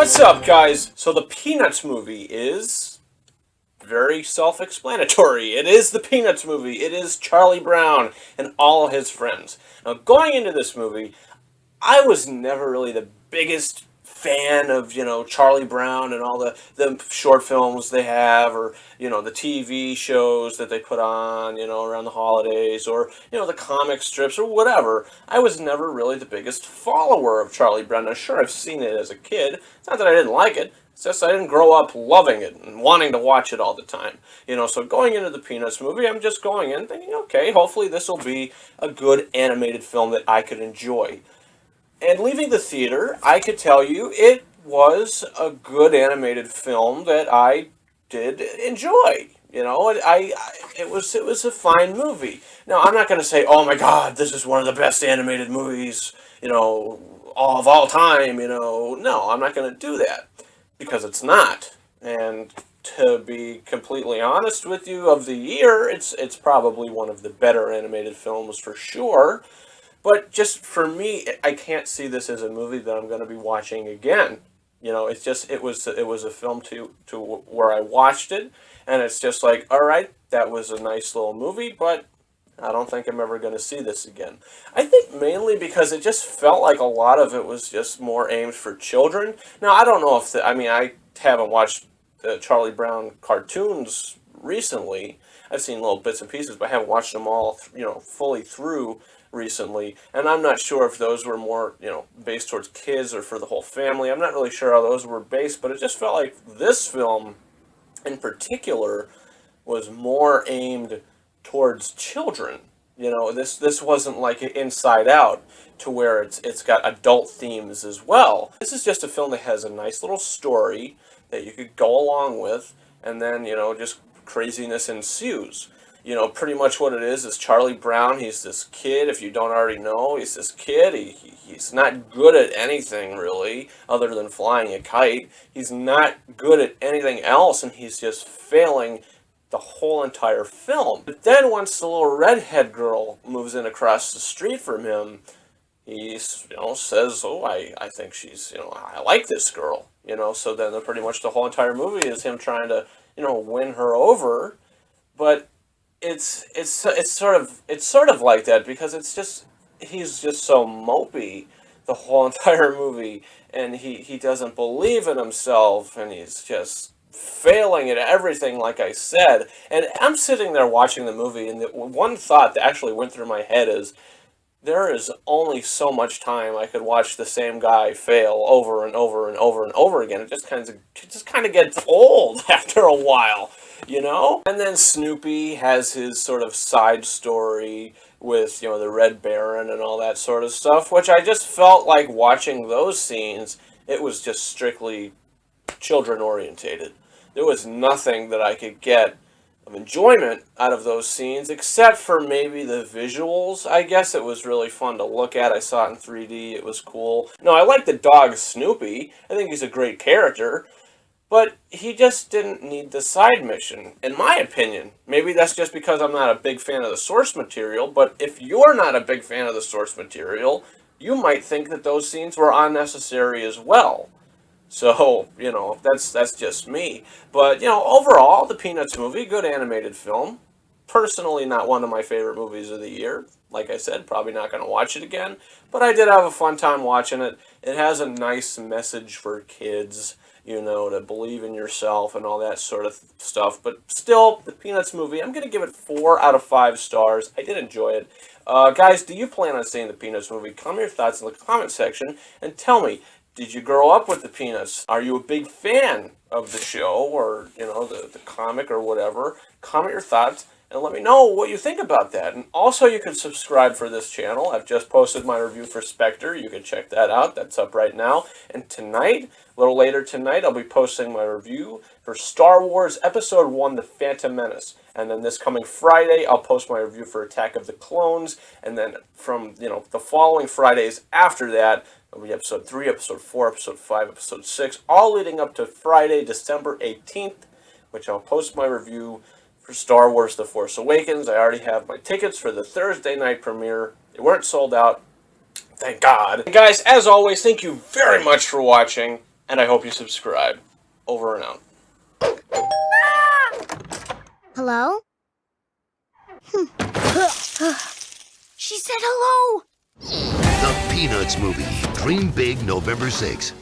What's up, guys? So the Peanuts movie is very self-explanatory. It is the Peanuts movie. It is Charlie Brown and all his friends. Now, going into this movie, I was never really the biggest fan of, Charlie Brown and all the short films they have, or, the TV shows that they put on, around the holidays, or, the comic strips or whatever. I was never really the biggest follower of Charlie Brown. Now, sure, I've seen it as a kid. It's not that I didn't like it. It's just I didn't grow up loving it and wanting to watch it all the time. So going into the Peanuts movie, I'm just going in thinking, okay, hopefully this will be a good animated film that I could enjoy. And leaving the theater, I could tell you it was a good animated film that I did enjoy. It was a fine movie. Now, I'm not going to say, oh my God, this is one of the best animated movies, of all time. No, I'm not going to do that because it's not. And to be completely honest with you, of the year, it's probably one of the better animated films for sure. But just for me, I can't see this as a movie that I'm going to be watching again. It's just it was a film to where I watched it, and it's just like, all right, that was a nice little movie, but I don't think I'm ever going to see this again. I think mainly because it just felt like a lot of it was just more aimed for children. Now, I don't know if I haven't watched the Charlie Brown cartoons recently. I've seen little bits and pieces, but I haven't watched them all, fully through recently, and I'm not sure if those were more, based towards kids or for the whole family. I'm not really sure how those were based, but it just felt like this film in particular was more aimed towards children. This wasn't like Inside Out, to where it's got adult themes as well. This is just a film that has a nice little story that you could go along with, and then, just craziness ensues. Pretty much what it is Charlie Brown. He's this kid, if you don't already know, he's this kid. He's not good at anything, really, other than flying a kite. He's not good at anything else, and he's just failing the whole entire film. But then once the little redhead girl moves in across the street from him, he, says, oh, I think she's, I like this girl. So then pretty much the whole entire movie is him trying to, win her over. But it's sort of like that because he's just so mopey the whole entire movie, and he doesn't believe in himself, and he's just failing at everything, like I said. And I'm sitting there watching the movie, and the one thought that actually went through my head is, there is only so much time I could watch the same guy fail over and over and over and over again. It just kind of gets old after a while, And then Snoopy has his sort of side story with, the Red Baron and all that sort of stuff, which I just felt like watching those scenes, it was just strictly children orientated. There was nothing that I could get of enjoyment out of those scenes, except for maybe the visuals. I guess it was really fun to look at. I saw it in 3D. It was cool. No, I like the dog Snoopy. I think he's a great character. But he just didn't need the side mission, in my opinion. Maybe that's just because I'm not a big fan of the source material, but if you're not a big fan of the source material, you might think that those scenes were unnecessary as well. So, that's just me. But, overall, the Peanuts movie, good animated film. Personally, not one of my favorite movies of the year. Like I said, probably not going to watch it again. But I did have a fun time watching it. It has a nice message for kids, to believe in yourself and all that sort of stuff. But still, the Peanuts movie, I'm going to give it 4 out of 5 stars. I did enjoy it. Guys, do you plan on seeing the Peanuts movie? Comment your thoughts in the comment section and tell me, did you grow up with the Peanuts? Are you a big fan of the show or, the comic or whatever? Comment your thoughts and let me know what you think about that. And also, you can subscribe for this channel. I've just posted my review for Spectre. You can check that out. That's up right now. And tonight, a little later tonight, I'll be posting my review for Star Wars Episode 1, The Phantom Menace. And then this coming Friday, I'll post my review for Attack of the Clones. And then from, the following Fridays after that, it'll be Episode 3, Episode 4, Episode 5, Episode 6, all leading up to Friday, December 18th, which I'll post my review for Star Wars The Force Awakens. I already have my tickets for the Thursday night premiere. They weren't sold out. Thank God. And guys, as always, thank you very much for watching. and I hope you subscribe. Over and out. Hello? She said hello! The Peanuts Movie. Dream big November 6th.